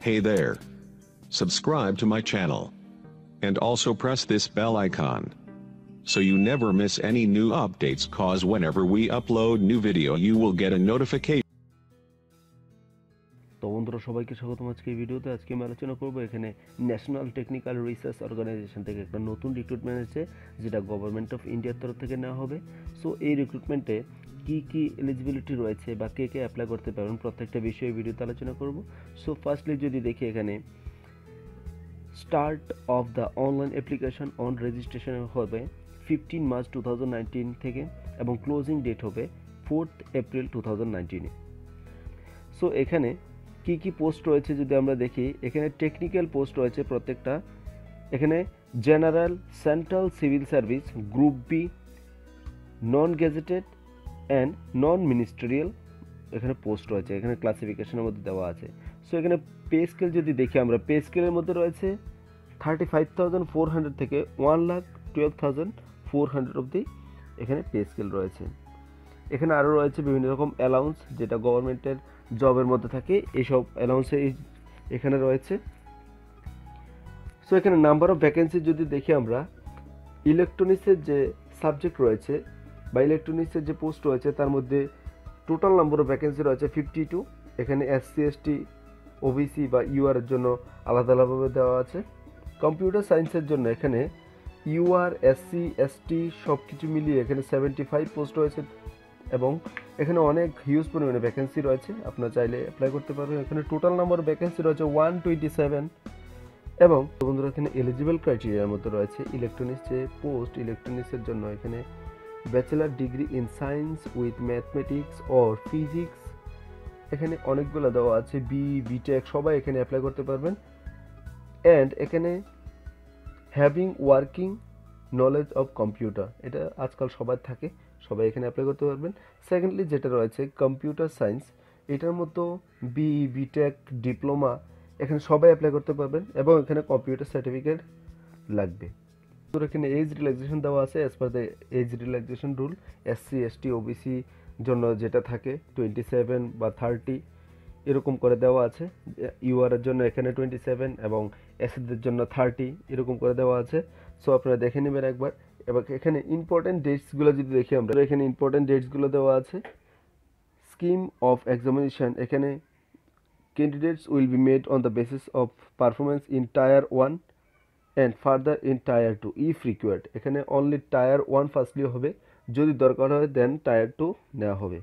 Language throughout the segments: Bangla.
Hey there. Subscribe to my channel. And also press this bell icon, so you never miss any new updates, cause whenever we upload new video you will get a notification. তো বন্ধুরা সবাইকে স্বাগতম আজকে এই ভিডিওতে। আজকে আমি আলোচনা করব এখানে ন্যাশনাল টেকনিক্যাল রিসার্চ অর্গানাইজেশন থেকে একটা নতুন রিক্রুটমেন্ট এসেছে, যেটা গভর্নমেন্ট অফ ইন্ডিয়ার তরফ থেকে নেওয়া হবে। সো এই রিক্রুটমেন্টে কি এলিজিবিলিটি রয়েছে বা কে অ্যাপ্লাই করতে পারবেন প্রত্যেকটা বিষয়ে ভিডিওতে আলোচনা করব। সো ফার্স্টলি যদি দেখি এখানে start of the online application on registration হবে 15 মার্চ 2019 থেকে এবং ক্লোজিং ডেট হবে 4th এপ্রিল 2019। সো এখানে কি পোস্ট রয়েছে যদি আমরা দেখি, এখানে টেকনিক্যাল পোস্ট রয়েছে প্রত্যেকটা। এখানে general, central civil service, group B, non gazetted and non ministerial এখানে পোস্ট রয়েছে, এখানে ক্লাসিফিকেশনের মধ্যে দেওয়া আছে। সো এখানে পে স্কেল যদি দেখি আমরা, পে স্কেলের মধ্যে রয়েছে 35,400 থেকে 1,12,400 অবধি এখানে পে স্কেল রয়েছে। এখানে আরও রয়েছে বিভিন্ন রকম অ্যালাউন্স, যেটা গভর্নমেন্টের জবের মধ্যে থাকে, এইসব অ্যালাউন্সে এখানে রয়েছে। সো এখানে নাম্বার অফ ভ্যাকেন্সি যদি দেখি আমরা, ইলেকট্রনিক্সের যে সাবজেক্ট রয়েছে বা ইলেকট্রনিক্সের যে পোস্ট রয়েছে তার মধ্যে টোটাল নাম্বার অফ ভ্যাকেন্সি রয়েছে 52। এখানে SC ST OBC বা UR এর জন্য আলাদা আলাদাভাবে দেওয়া আছে। কম্পিউটার সায়েন্সের জন্য এখানে UR SC ST সব কিছু মিলিয়ে এখানে 75 পোস্ট রয়েছে এবং এখানে অনেক হিউজ পরিমাণে ভ্যাকেন্সি রয়েছে, আপনারা চাইলে অ্যাপ্লাই করতে পারবেন। এখানে টোটাল নাম্বার অফ ভ্যাকেন্সি রয়েছে 127 এবং বন্ধুরা এখানে এলিজিবল ক্রাইটেরিয়ার মধ্যে রয়েছে ইলেকট্রনিক্স যে পোস্ট, ইলেকট্রনিক্সের জন্য এখানে bachelor degree in science with mathematics or physics, এখানে অনেকগুলো দেওয়া আছে, BTech সবাই এখানে অ্যাপ্লাই করতে পারবেন। অ্যান্ড এখানে having working knowledge of computer, এটা আজকাল সবার থাকে, সবাই এখানে অ্যাপ্লাই করতে পারবেন। সেকেন্ডলি যেটা রয়েছে কম্পিউটার সায়েন্স, এটার মতো BTech ডিপ্লোমা এখানে সবাই অ্যাপ্লাই করতে পারবেন এবং এখানে কম্পিউটার সার্টিফিকেট লাগবে। তো এখানে এজ রিল্যাক্সেশন দেওয়া আছে as per the age relaxation rule. SC ST OBC জন্য যেটা থাকে 27 বা 30 এরকম করে দেওয়া আছে। UR এর জন্য এখানে 27 এবং SCদের জন্য 30 এরকম করে দেওয়া আছে। সো আপনারা দেখে নেবেন একবার। এবং এখানে ইম্পর্টেন্ট ডেটসগুলো যদি দেখি আমরা, এখানে ইম্পর্টেন্ট ডেটসগুলো দেওয়া আছে। স্কিম অফ এক্সামিনেশন, এখানে candidates will be made on the basis of performance in tyre 1 and further in tyre 2 if required. এখানে অনলি টায়ার 1 ফার্স্টলি হবে, যদি দরকার হয় দেন টায়ার 2 নেওয়া হবে।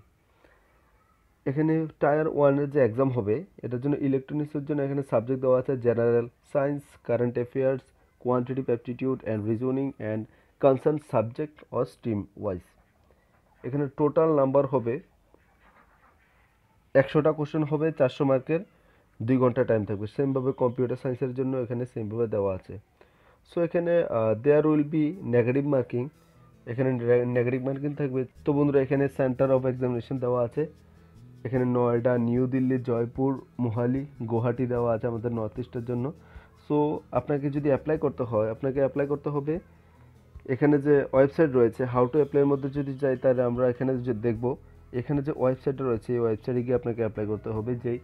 এখানে টায়ার 1-এর যে এক্সাম হবে এটার জন্য ইলেকট্রনিক্সের জন্য এখানে সাবজেক্ট দেওয়া আছে general science, current affairs, quantitative aptitude and reasoning and concern subject or stream wise. এখানে টোটাল নাম্বার হবে 100টা কোশ্চেন হবে, 400 মার্কের, 2 ঘন্টা টাইম থাকবে। সেমভাবে কম্পিউটার সায়েন্সের জন্য এখানে সেমভাবে দেওয়া আছে। সো এখানে there will be negative marking, এখানে নেগেটিভ মার্কিং থাকবে। তো বন্ধুরা এখানে সেন্টার অফ এক্সামিনেশন দেওয়া আছে, এখানে নয়ডা, নিউ দিল্লি, জয়পুর, মোহালি, গুয়াহাটি দেওয়া আছে আমাদের নর্থ ইস্টের জন্য। সো আপনাকে যদি অ্যাপ্লাই করতে হয়, আপনাকে অ্যাপ্লাই করতে হবে এখানে যে ওয়েবসাইট রয়েছে হাউ টু অ্যাপ্লাইয়ের মধ্যে যদি যাই, তাহলে আমরা এখানে যে দেখব, এখানে যে ওয়েবসাইটটা রয়েছে এই ওয়েবসাইটে গিয়ে আপনাকে অ্যাপ্লাই করতে হবে, যেই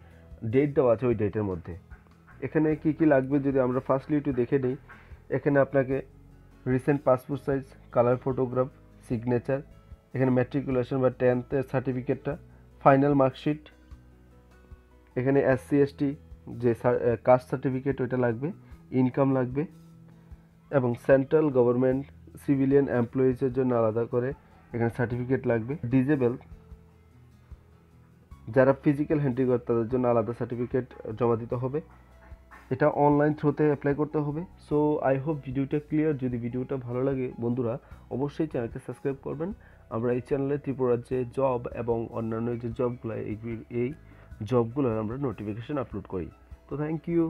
ডেট দেওয়া আছে ওই ডেটের মধ্যে। এখানে কি লাগবে যদি আমরা ফার্স্টলি একটু দেখে নিই, এখানে আপনাকে recent passport size colour photograph, signature, এখানে ম্যাট্রিকুলেশন বা 10th সার্টিফিকেটটা, ফাইনাল মার্কশিট, এখানে SC ST যে কাস্ট সার্টিফিকেট ওইটা লাগবে, ইনকাম লাগবে এবং সেন্ট্রাল গভর্নমেন্ট সিভিলিয়ান এমপ্লয়িজের জন্য আলাদা করে এখানে সার্টিফিকেট লাগবে। ডিজেবল যারা ফিজিক্যাল হ্যান্ডিক্যাপ তাদের জন্য আলাদা সার্টিফিকেট জমা দিতে হবে। এটা অনলাইন থ্রুতে অ্যাপ্লাই করতে হবে। সো আই হোপ ভিডিওটা ক্লিয়ার। যদি ভিডিওটা ভালো লাগে বন্ধুরা অবশ্যই চ্যানেলকে সাবস্ক্রাইব করবেন। আমরা এই চ্যানেলে ত্রিপুরার যে জব এবং অন্যান্য যে জবগুলো এই জবগুলোর আমরা নোটিফিকেশন আপলোড করি। তো থ্যাংক ইউ।